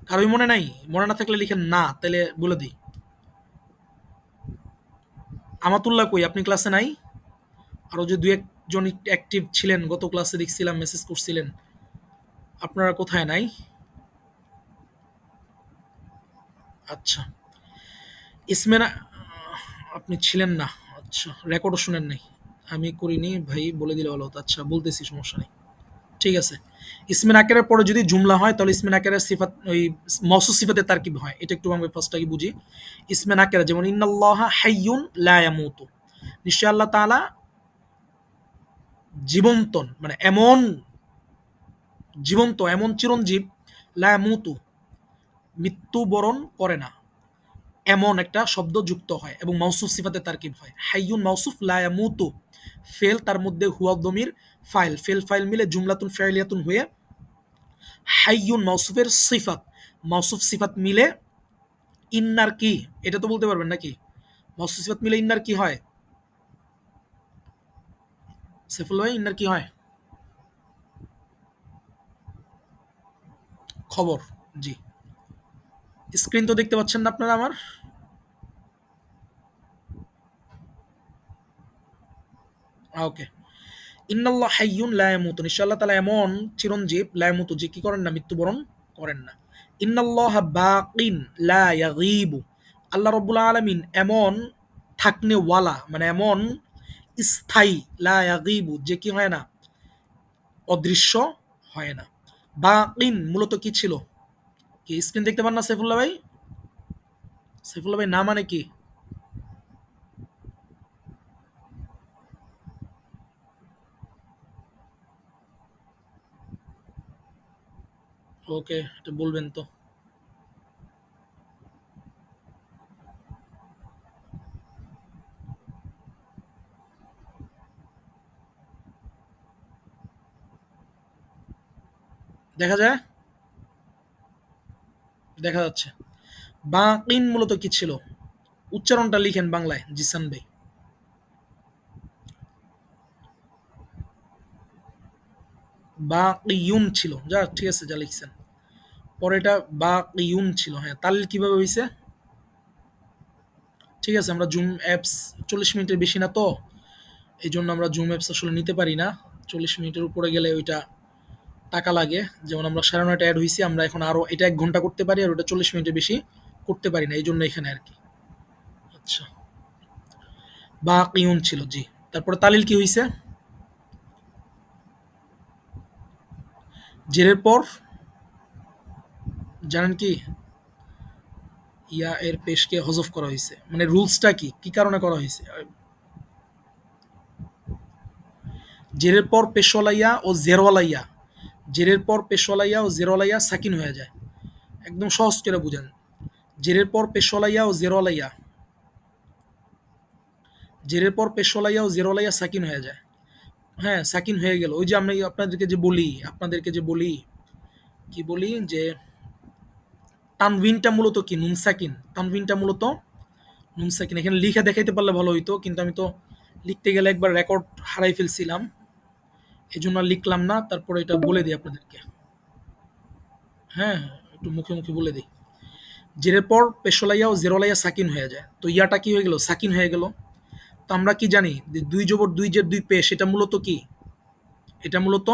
কারোই মনে নাই? মনে না থাকলে লিখেন না, তাহলে বলে দিই। আমাতুল্লাহ কই, আপনি ক্লাসে নাই? আরো যে দুই একজন অ্যাক্টিভ ছিলেন গত ক্লাসে, দেখছিলাম মেসেজ করছিলেন, আপনারা কোথায় নাই? আচ্ছা, ইসমে না, আপনি ছিলেন না, আচ্ছা রেকর্ডও শুনেন নাই, আমি করিনি ভাই, বলে দিলে ভালো হতো। আচ্ছা বলতেছি, সমস্যা নেই। ঠিক আছে। ইসমে নাকিরের পরে যদি জুমলা হয় তাহলে ইসমে নাকিরের সিফাত ওই মওসুফ সিফাতের তারকিব হয়। এটা একটু আমরা ফার্স্ট আগে বুঝি। ইসমে নাকিরা যেমন ইন্নাল্লাহা হাইয়ুন লা ইয়ামুতু। নিশ্চয়ই আল্লাহ তাআলা জীবন্তন মানে এমন জীবন্ত এমন চিরঞ্জীব লা ইয়ামুতু মৃত্যুবরণ করে না। এমন একটা শব্দ যুক্ত হয় এবং মাউসুফ সিফাতে তারকিব হয়। হাইয়ুন মাউসুফ লা ইয়ামুতু ফেল তার মধ্যে হুয়া দমির ফাইল ফেল ফাইল মিলে জুমলাতুন ফাইলিয়াতুন হয়ে হাইয়ুন মাউসুফের সিফাত মাউসুফ সিফাত মিলে ইন্নার কি এটা তো বলতে পারবেন নাকি মাউসুফ সিফাত মিলে ইন্নার কি হয় সাইফুল ভাই ইন্নার কি হয় খবর জি স্ক্রিন তো দেখতে পাচ্ছেন না আপনারা আমার ওকে ইন্নাল্লাহ হাইয়ুন লা ইয়ামুতু নিশ্চয় আল্লাহ তাআলা এমন চিরঞ্জীব লা ইয়ামুতু যে কি করেন না মৃত্যুবরণ করেন না ইন্নাল্লাহা বাকিন লা ইয়াগীবু আল্লাহ রাব্বুল আলামিন এমন থাকনেওয়ালা মানে এমন স্থায়ী লা ইয়াগীবু যে কি হয় না অদৃশ্য হয় না বাকিন মূলত কি ছিল কি স্ক্রিন দেখতে পান না সাইফুল্লাহ ভাই সাইফুল্লাহ ভাই না মানে কি ওকে এটা বলবেন তো দেখা যায় দেখা যাচ্ছে বাকিন মূলত কি ছিল উচ্চারণটা লিখেন বাংলায় জিসান ভাই বাকিয়ুন ছিল যা ঠিক আছে যা লিখছেন পরে এটা বাকিয়ুন ছিল হ্যাঁ তালিল কিভাবে হয়েছে ঠিক আছে আমরা জুম অ্যাপস 40 মিনিটের বেশি না তো এই জন্য আমরা জুম অ্যাপস আসলে নিতে পারি না 40 মিনিটের উপরে গেলে ওইটা টাকা লাগে যেমন আমরা 9:30 অ্যাড হয়েছি আমরা এখন আরো এটা 1 ঘন্টা করতে পারি আর ওটা 40 মিনিটের বেশি করতে পারি না এই জন্য এখানে আর কি আচ্ছা বাকিয়ুন ছিল জি তারপরে তালিল কি হয়েছে জেরের পর জানেন কি ইয়া এর পেশকে হজফ করা হয়েছে মানে রুলসটা কি কি কারণে করা হয়েছে জেরের পর পেশওয়ালাইয়া ও জেরওয়ালাইয়া জেরের পর পেশওয়ালাইয়া ও জেরওয়ালাইয়া সাকিন হয়ে যায় একদম সহজ করে বুঝেন জেরের পর পেশওয়ালাইয়া ও জেরওয়ালাইয়া জেরের পর পেশওয়ালাইয়া ও জেরওয়ালাইয়া সাকিন হয়ে যায় হ্যাঁ সাকিন হয়ে গেল ওই যে আমি আপনাদেরকে যে বলি কি বলি যে তানভিনটা মূলত কি নুন সাকিন তানভিনটা মূলত নুন সাকিন এখানে লিখে দেখাইতে পারলে ভালো হইতো কিন্তু আমি তো লিখতে গেলে একবার রেকর্ড হারাই ফেলছিলাম এই জন্য আর লিখলাম না তারপরে এটা বলে দিই আপনাদেরকে হ্যাঁ একটু মুখে মুখে বলে দিই জেরের পর পেশলাইয়া ও জেরলাইয়া সাকিন হয়ে যায় তো ইয়াটা কি হয়ে গেল সাকিন হয়ে গেল তো আমরা কি জানি যে দুই জবর দুই জের দুই পেশ এটা মূলত কি এটা মূলত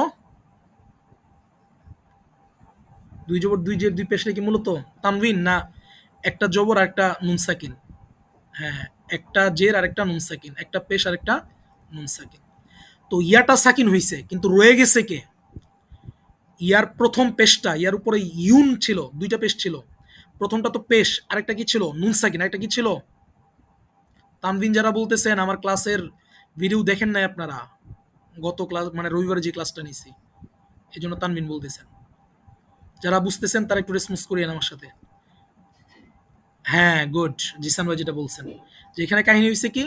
দুই জবর দুই জের দুই পেশ কি মূলত তানভিন না একটা জবর আর একটা নুন সাকিন হ্যাঁ একটা জের আর একটা নুন সাকিন একটা পেশ আর একটা নুন সাকিন তো ইয়াটা সাকিন হইছে কিন্তু রয়ে গেছে কে ইয়ার প্রথম পেশটা ইয়ার উপরে ইউন ছিল দুইটা পেশ ছিল প্রথমটা তো পেশ আরেকটা কি ছিল নুন সাকিন আরেকটা কি ছিল তানভিন যারা বলতেছেন আমার ক্লাসের ভিডিও দেখেন নাই আপনারা গত ক্লাস মানে রবিবারে যে ক্লাসটা নিছি এই জন্য তানভিন বলতেছেন যারা বুঝতেছেন তারা একটু রেসপন্স করিয়েন আমার সাথে হ্যাঁ গুড জিসান ভাই যেটা বলছেন যে এখানে কাহিনী হয়েছে কি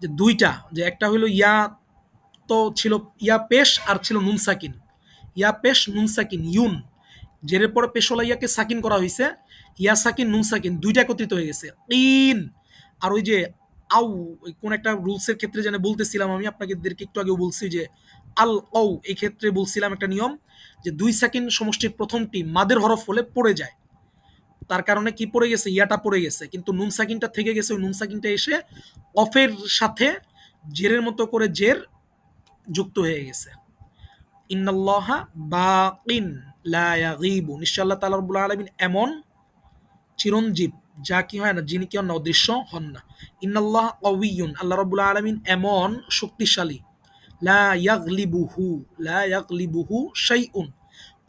যে দুইটা যে একটা হলো ইয়া তো ছিল ইয়া পেশ আর ছিল নুন সাকিন ইয়া পেশ নুন সাকিন ইউন জেরের পরে পেশলা ইয়াকে সাকিন করা হয়েছে ইয়া সাকিন নুন সাকিন দুইটা একত্রিত হয়ে গেছে ইন আর ওই যে আউ ওই কোন একটা রুলসের ক্ষেত্রে যেন বলতেছিলাম আমি আপনাদেরকে একটু আগেও বলছি যে আল ঔ এই ক্ষেত্রে বলছিলাম একটা নিয়ম যে দুই সেকেন্ড সমষ্টির প্রথমটি মাদের হরফ হলে পড়ে যায় তার কারণে কি পড়ে গেছে ইয়াটা পড়ে গেছে কিন্তু নুন সাকিনটা থেকে গেছে ওই নুন সাকিনটা এসে অফের সাথে জেরের মতো করে জের যুক্ত হয়ে গেছে ইন্নাল্লাহা বাকিন লা ইয়াগীবু নিশ্চয় আল্লাহ তাআলা রাব্বুল আলামিন এমন চিরঞ্জীব যা কি হয় না যিনি কি হন না অদৃশ্য হন না ইন্নাল্লাহ কাউইয়ুন আল্লাহ রাব্বুল আলামিন এমন শক্তিশালী লা ইয়াগলিবুহু, লা ইয়াগলিবুহু শাইউন,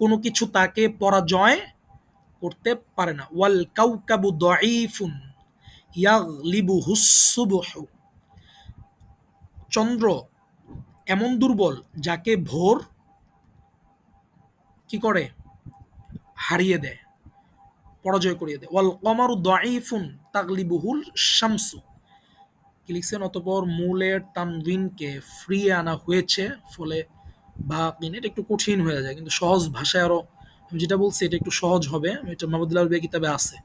কোনো কিছু তাকে পরাজয় করতে পারে না। ওয়াল কাউকাবু দাঈফুন ইয়াগলিবুহুস সুবহু, চন্দ্র এমন দুর্বল যাকে ভোর কি করে, হারিয়ে দেয়, পরাজয় করিয়ে দেয়। ওয়াল কমারু দাঈফুন তাগলিবুহুল শামসু, কি লিখছেন, অতঃপর মূলের তানবিনকে ফ্রিয়ে আনা হয়েছে, ফলে বাকিন, এটা একটু কঠিন হয়ে যায়, কিন্তু সহজ ভাষায় আরো আমি যেটা বলছি এটা একটু সহজ হবে। এটা মাহমুদুল্লাহ আরবি কিতাবে আছে,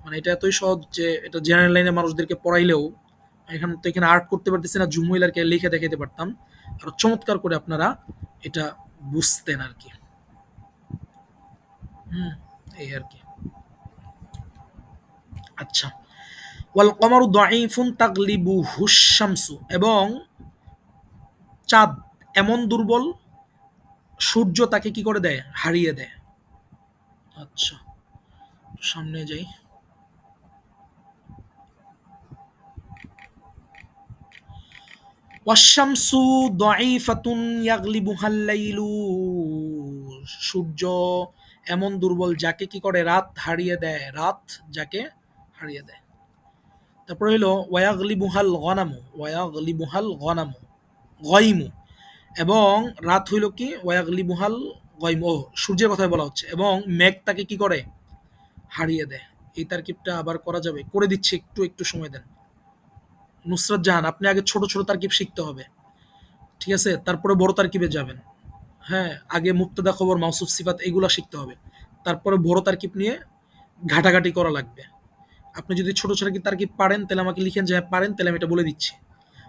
মানে এটা এতই সহজ যে এটা জেনারেল লাইনে মানুষদেরকে পড়াইলেও, এখানে তো এখানে আর্ট করতে পারতেছি না, জুমুইলারকে লিখে দেখাইতে পারতাম, আর চমৎকার করে আপনারা এটা বুঝতেন আর কি। হুম, এই আর কি। আচ্ছা, ওয়াল কমারু দাঈফুন তাগলিবুহুশ শামসু, এবং চাঁদ এমন দুর্বল সূর্য তাকে কি করে দেয়, হারিয়ে দেয়। আচ্ছা, সামনে যাই। ওয়াশামসু দাঈফাতুন ইয়াগলিবুহাল লাইলু, সূর্য এমন দুর্বল যাকে কি করে, রাত হারিয়ে দেয়, রাত যাকে হারিয়ে দেয়। তারপর হইলো ওয়াগলিবুহাল গনামু, ওয়াগলিবুহাল গনামু গয়মু, এবং রাত হইল কি, ওয়াগলিবুহাল গয়মু, ও সূর্যের কথাই বলা হচ্ছে, এবং মেঘ তাকে কি করে, হারিয়ে দেয়। এই তারকিবটা আবার করা যাবে, করে দিচ্ছি, একটু একটু সময় দেন। নুসরাত জাহান, আপনি আগে ছোট ছোট তারকিব শিখতে হবে, ঠিক আছে, তারপরে বড় তারকিবে যাবেন। হ্যাঁ, আগে মুক্তদা খবর, মাউসুফ সিফাত এগুলা শিখতে হবে, তারপরে বড় তারকিব নিয়ে ঘাটাঘাটি করা লাগবে। আপনি যদি ছোট ছোট তারকিব পারেন তাহলে আমাকে লিখেন যে হ্যাঁ পারেন, তাহলে আমি এটা বলে দিচ্ছি।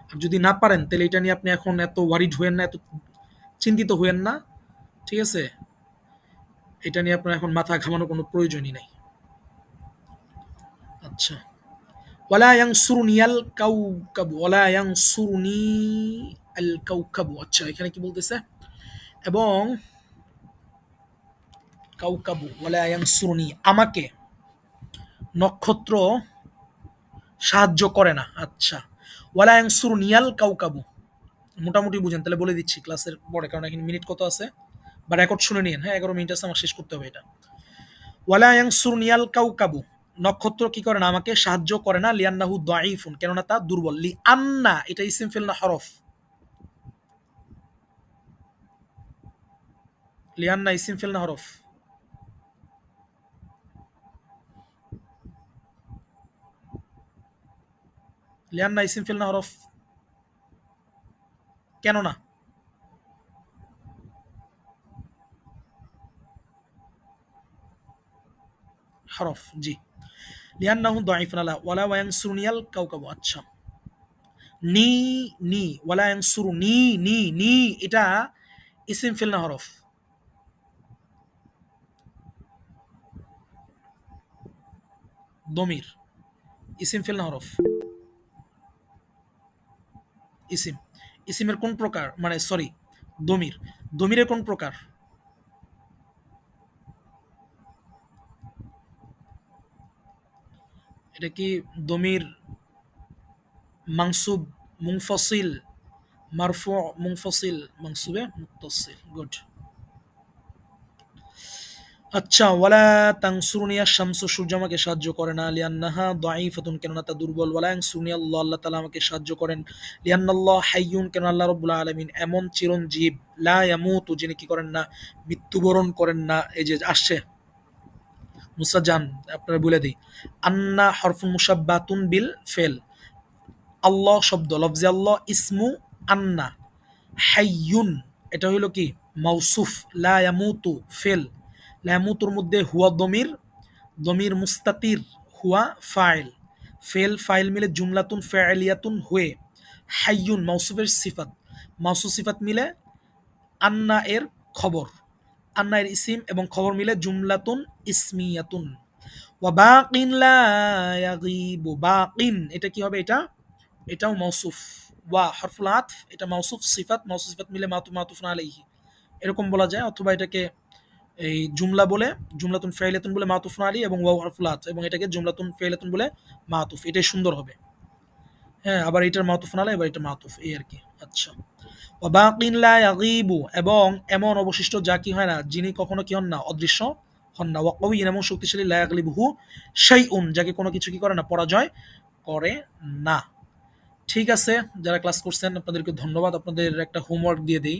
আর যদি না পারেন তাহলে এটা নিয়ে আপনি এখন এত ওয়ারিড হইয়েন না, এত চিন্তিত হইয়েন না, ঠিক আছে, এটা নিয়ে আপনার এখন মাথা ঘামানোর কোনো প্রয়োজনই নাই। আচ্ছা, ওয়ালা ইয়ানসুরুনি আল কাউকাবু, ওয়ালা ইয়ানসুরুনি আল কাউকাবু, আচ্ছা এখানে কি বলতেছে, এবং কাউকাবু ওয়ালা ইয়ানসুরুনি, আমাকে নক্ষত্র সাহায্য করে না। আচ্ছা, ওয়ালা ইয়ানসুরুনি আল কাউকাবু, মোটামুটি বুঝেন, তাহলে বলে দিচ্ছি ক্লাসের পরে, কারণ এখানে মিনিট কত আছে, বা রেকর্ড শুনে নিন, হ্যাঁ 11 মিনিট আছে, আমার শেষ করতে হবে এটা। ওয়ালা ইয়ানসুরুনি আল কাউকাবু, নক্ষত্র কি করে না, আমাকে সাহায্য করে না, লিয়ান্নাহু দাঈফুন, কেননা তা দুর্বল। লি আন্না, এটা ইসিম ফিল না হরফ, লিয়ান্না ইসিম ফিল না হরফ, লিয়ান্না ইসিম ফিল না হরফ, কেননা, হরফ, জি। লিয়ান্নাহু দাঈফুন আলা ওয়ালা ইয়ানসুরুনি আল কাউকাবু, আচ্ছা। নি, নি, ওয়ালা ইয়ানসুরু, নি, নি, নি, এটা ইসিম ফিল না হরফ, দমির, ইসিম ফিল না হরফ, ইসিম, ইসিমের কোন প্রকার, মানে সরি, দমির, দমিরের কোন প্রকার, এটা কি দমির মানসুব, মুনফসিল, মারফু, মুনফসিল, মানসুবে মুত্তাসিল, গুড। আচ্ছা, ওয়ালা তানসুরুনি আশ-শামসু, সূর্য আমাকে সাহায্য করে না, লিআন্নাহা দাঈফাতুন, কেননা তা দুর্বল। ওয়ালা ইয়ানসুরুনি আল্লাহ, আল্লাহ তাআলা আমাকে সাহায্য করেন। লিআন্নাল্লাহ হাইয়ুন, কেননা আল্লাহ রাব্বুল আলামিন এমন চিরঞ্জীব। লা ইয়ামুতু, যিনি কি করেন না, মৃত্যুবরণ করেন না। এই যে আসছে নুসরাত জান, আপনারা বলে দিই, আন্না হরফুন মুশাব্বাতুন বিল ফেল, আল্লাহ শব্দ, লফজে আল্লাহ, ইসমু আন্না, হাইয়ুন এটা হইল কি মাউসুফ, লা ইয়ামুতু ফেল, লা ইয়ামুতুর মধ্যে হুয়া দমির, দমির মুস্তাতির, হুয়া ফাইল, ফেল ফাইল মিলে জুমলাতুন ফাইলিয়াতুন হয়ে, হাইয়ুন মাউসুফের সিফাত, মাউসুফ সিফাত মিলে আন্না এর খবর, আন্না এর ইসিম এবং খবর মিলে জুমলাতুন ইসমিয়াতুন। ওয়া বাকিন লা ইয়াগিবু, বাকিন এটা কি হবে, এটা এটাও মাউসুফ, ওয়া হরফুল আতফ, এটা মাউসুফ সিফাত, মাউসুফ সিফাত মিলে মাতুফ, মাতুফুন আলাইহি এরকম বলা যায়, অথবা এটাকে এই জুমলা বলে, জুমলাতুন ফাইলাতুন বলে মাতুফুন আলাইহি, এবং ওয়াও হরফুল আতফ, এবং এটাকে জুমলাতুন ফাইলাতুন বলে মাতুফ, এটাই সুন্দর হবে। হ্যাঁ, আবার এটার মাতুফ নালা, এবার এটা মাতুফ, এই আর কি। আচ্ছা, ওয়াবাকিন লা ইয়াগিবু, এবং এমন অবশিষ্ট যা কি হয় না, যিনি কখনো কি হন না, অদৃশ্য হন না। ওয়াকাউইন, এমন শক্তিশালী, লা ইয়াগলিবুহু শাইউন, যাকে কোনো কিছু কি করে না, পরাজয় করে না। ঠিক আছে, যারা ক্লাস করছেন আপনাদেরকে ধন্যবাদ। আপনাদের একটা হোমওয়ার্ক দিয়ে দেই।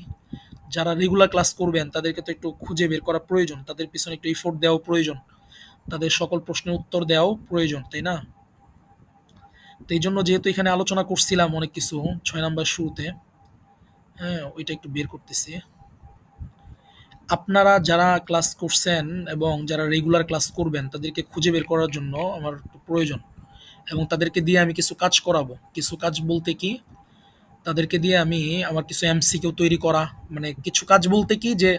যারা রেগুলার ক্লাস করবেন তাদেরকে তো একটু খুঁজে বের করা প্রয়োজন, তাদের পিছনে একটু এফোর্ট দেওয়া প্রয়োজন, তাদের সকল প্রশ্নের উত্তর দেওয়াও প্রয়োজন, তাই না? তো এই জন্য যেহেতু এখানে আলোচনা করছিলাম অনেক কিছু 6 নাম্বার শুরুতে, হ্যাঁ ওইটা একটু বের করতেছি। আপনারা যারা ক্লাস করছেন এবং যারা রেগুলার ক্লাস করবেন তাদেরকে খুঁজে বের করার জন্য আমার একটু প্রয়োজন, এবং তাদেরকে দিয়ে আমি কিছু কাজ করাবো। কিছু কাজ বলতে কি, তাদেরকে দিয়ে আমি আমার কিছু এমসিকিউ তৈরি করা, মানে কিছু কাজ বলতে কি যে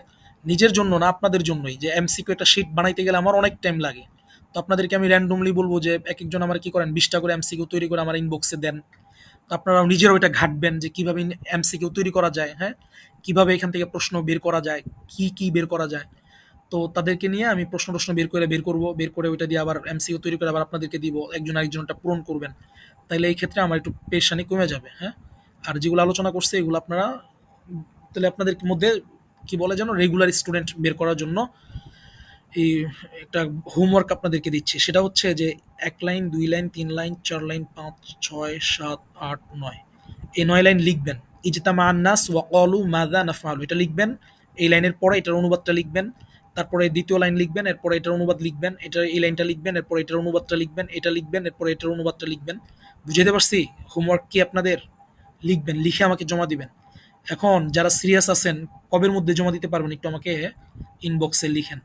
নিজের জন্য না, আপনাদের জন্যই। যে এমসিকিউ একটা শিট বানাইতে গেলে আমার অনেক টাইম লাগে। তো আপনাদেরকে আমি র্যান্ডমলি বলবো যে এক একজন আমার কি করেন 20টা করে এমসিকিউ তৈরি করে আমার ইনবক্সে দেন। তো আপনারা নিজেরা ওইটা ঘাটবেন যে কিভাবে এমসিকিউ তৈরি করা যায়, হ্যাঁ, কিভাবে এখান থেকে প্রশ্ন বের করা যায়, কি কি বের করা যায়। তো তাদেরকে নিয়ে আমি প্রশ্ন বের করে ওইটা দিয়ে আবার এমসিকিউ তৈরি করে আবার আপনাদেরকে দিব, একজন আরেকজনটা পূরণ করবেন। তাইলে এই ক্ষেত্রে আমার একটু পেরেশানি কমে যাবে, হ্যাঁ। আর যেগুলো আলোচনা করছে এগুলো আপনারা তাহলে আপনাদের মধ্যে কি বলে যেন রেগুলার স্টুডেন্ট বের করার জন্য এই একটা হোমওয়ার্ক আপনাদেরকে দিচ্ছি। সেটা হচ্ছে যে ১ লাইন, ২ লাইন, ৩ লাইন, ৪ লাইন, ৫, ৬, ৭, ৮, ৯, এই ৯ লাইন লিখবেন। ইজতামা আন-নাস ওয়া ক্বালু মাযা নাফআলু, এটা লিখবেন। এই লাইনের পরে এটার অনুবাদটা লিখবেন। তারপরে ২য় লাইন লিখবেন, এরপরে এটার অনুবাদ লিখবেন। এটা এই লাইনটা লিখবেন, এরপরে এটার অনুবাদটা লিখবেন। এটা লিখবেন, এরপরে এটার অনুবাদটা লিখবেন। বুঝাইতে পারছি? হোমওয়ার্ক কি আপনাদের? লিখবেন, লিখে আমাকে জমা দিবেন। এখন যারা সিরিয়াস আছেন কবের মধ্যে জমা দিতে পারবেন একটু আমাকে ইনবক্সে লিখেন।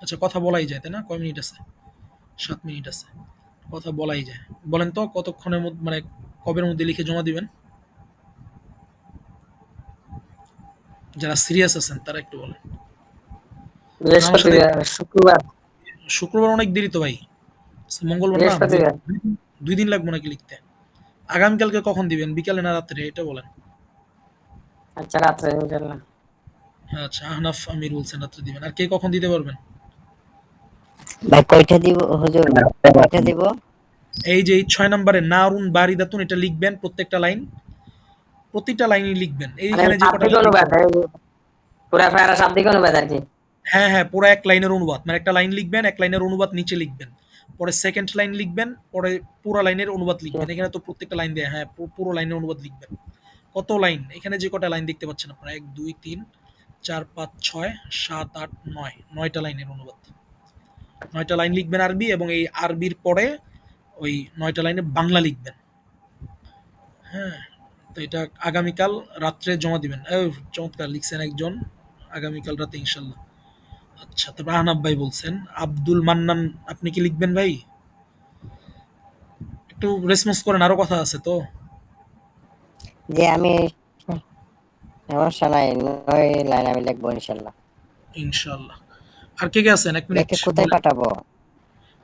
আচ্ছা, কথা বলাই যায় তাই না? কয় মিনিট আছে? ৭ মিনিট আছে। কথা বলাই যায়। বলেন তো কতক্ষণের মধ্যে, মানে কবের মধ্যে লিখে জমা দিবেন? যারা সিরিয়াস আছেন তারা একটু বলেন। কারণ আমার সাথে বৃহস্পতিবার, শুক্রবার। শুক্রবার অনেক দেরি তো ভাই। মঙ্গলবার না, বৃহস্পতিবার। ২ দিন লাগবে নাকি লিখতে? আগামীকালকে কখন দিবেন, বিকালে না রাত্রে, এটা বলেন। আচ্ছা, রাত্রে ইনশাল্লাহ। আচ্ছা, আহনাফ আমির বলছেন রাত্রে দিবেন। আর কে কখন দিতে পারবেন? ভাই কয়টা দিব হুজুর, কয়টা দিব? এই যে এই ৬ নম্বরে নারুন বারিদাতুন, এটা লিখবেন প্রত্যেকটা লাইন, প্রতিটা লাইনই লিখবেন। মানে এইখানে যে কটা শাব্দিক লাইন দেখতে অনুবাদ, পুরা ফেরা শাব্দিক অনুবাদ আর কি। হ্যাঁ, হ্যাঁ, পুরা ১ লাইনের অনুবাদ। মানে একটা লাইন লিখবেন, ১ লাইনের অনুবাদ নিচে লিখবেন। পরে 2nd লাইন লিখবেন, পরে পুরা লাইনের অনুবাদ লিখবেন। এখানে তো প্রত্যেকটা লাইন দেয়া, হ্যাঁ, পুরো লাইনের অনুবাদ লিখবেন। কত লাইন? এখানে যে কটা লাইন দেখতে পাচ্ছেন আপনারা ১, ২, ৩, ৪, ৫, ৬, ৭, ৮, ৯, ৯টা লাইনের অনুবাদ। ৯টা লাইন লিখবেন আরবি, এবং এই আরবির পরে ওই ৯টা লাইনে বাংলা লিখবেন। হ্যাঁ, তো এটা আগামীকাল রাত্রে জমা দিবেন। চমৎকার লিখছেন একজন, আগামীকাল রাতে ইনশাল্লাহ। আচ্ছা, তারপর আহনাব ভাই বলছেন। আব্দুল মান্নান, আপনি কি লিখবেন ভাই? একটু রেসপন্স করেন, আরো কথা আছে তো। যে আমি, সমস্যা নাই, 9 লাইন আমি লিখবো ইনশাল্লাহ। ইনশাল্লাহ। আর কে কে আছেন? ১ মিনিট লিখে কোথায় বলেন। পাঠাবো?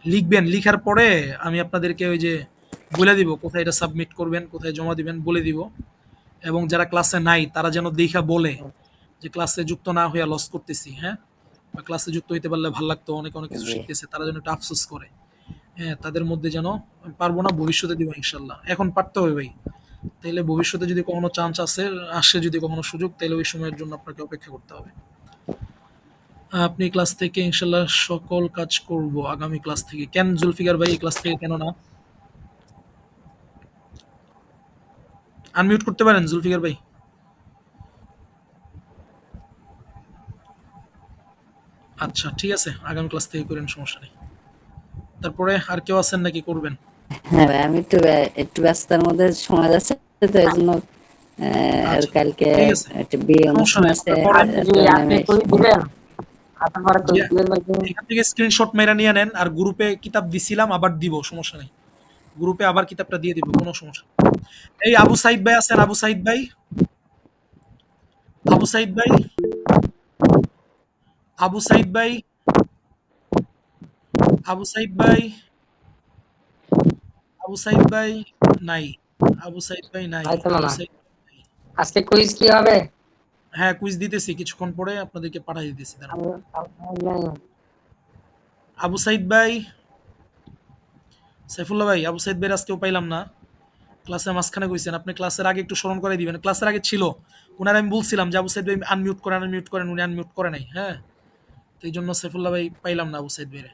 লিখবেন, লিখার পরে আমি আপনাদেরকে ওই যে বলে দিব কোথায় এটা সাবমিট করবেন, কোথায় জমা দিবেন বলে দিব। এবং যারা ক্লাসে নাই তারা যেন দেখা বলে যে ক্লাসে যুক্ত না হইয়া লস করতেছি, হ্যাঁ, বা ক্লাসে যুক্ত হইতে পারলে ভালো লাগতো, অনেক অনেক কিছু জি শিখতেছে, তারা যেন একটু আফসোস করে। হ্যাঁ, তাদের মধ্যে যেন, পারবো না ভবিষ্যতে দিব ইনশাল্লাহ, এখন পারতে হবে ভাই। তাইলে ভবিষ্যতে যদি কখনো চান্স আসে, যদি কখনো সুযোগ, তাহলে ওই সময়ের জন্য আপনাকে অপেক্ষা করতে হবে। আপনি ক্লাস থেকে ইনশাল্লাহ সকল কাজ করব আগামী ক্লাস থেকে। কেন জুলফিকার ভাই এই ক্লাস থেকে কেন না? আনমিউট করতে পারেন জুলফিকার ভাই। আচ্ছা, ঠিক আছে, আগামী ক্লাস থেকে করেন, সমস্যা নেই। তারপরে আর কেউ আছেন নাকি করবেন? হ্যাঁ ভাই, আমি একটু ব্যস্ততার মধ্যে সময় যাচ্ছে, তো এই জন্য আচ্ছা, কালকে ঠিক আছে, একটা বিয়ে সমস্যা অনুষ্ঠান নেই, আছে, আপনারা করেন। এর জি, জন্য আপনি আমি। কুইজ দিবেন, আপনার পরে যে কুইজ দিবেন নাকি? এখান থেকে স্ক্রিনশট মেরা নিয়ে নেন, আর গ্রুপে কিতাব দিছিলাম আবার দিব, সমস্যা নেই। গ্রুপে আবার কিতাবটা দিয়ে দিব, কোনো সমস্যা নেই। এই আবু সাইদ ভাই আছেন? আবু সাইদ ভাই, আবু সাইদ ভাই, আবু সাইদ ভাই, আবু সাইদ ভাই, আবু সাইদ ভাই নাই। আবু সাইদ ভাই নাই। হয়তো আবু মামা, সাইদ নাই। আজকে কুইজ কি হবে? হ্যাঁ, কুইজ দিতেছি, কিছুক্ষণ পরে আপনাদেরকে পাঠিয়ে দিতেছি, দাঁড়ান। আবু সাইদ ভাই, সাইফুল্লাহ ভাই, আবু সাইদ ভাই আজকেও পাইলাম না। ক্লাসের মাঝখানে কইছেন, আপনি ক্লাসের আগে একটু স্মরণ করে দিবেন। ক্লাসের আগে ছিল, উনার আমি বলছিলাম যে আবু সাইদ ভাই আনমিউট করেন, উনি আনমিউট করে নাই। হ্যাঁ, তো এই জন্য সাইফুল্লাহ ভাই পাইলাম না আবু সাইদ ভাইরে।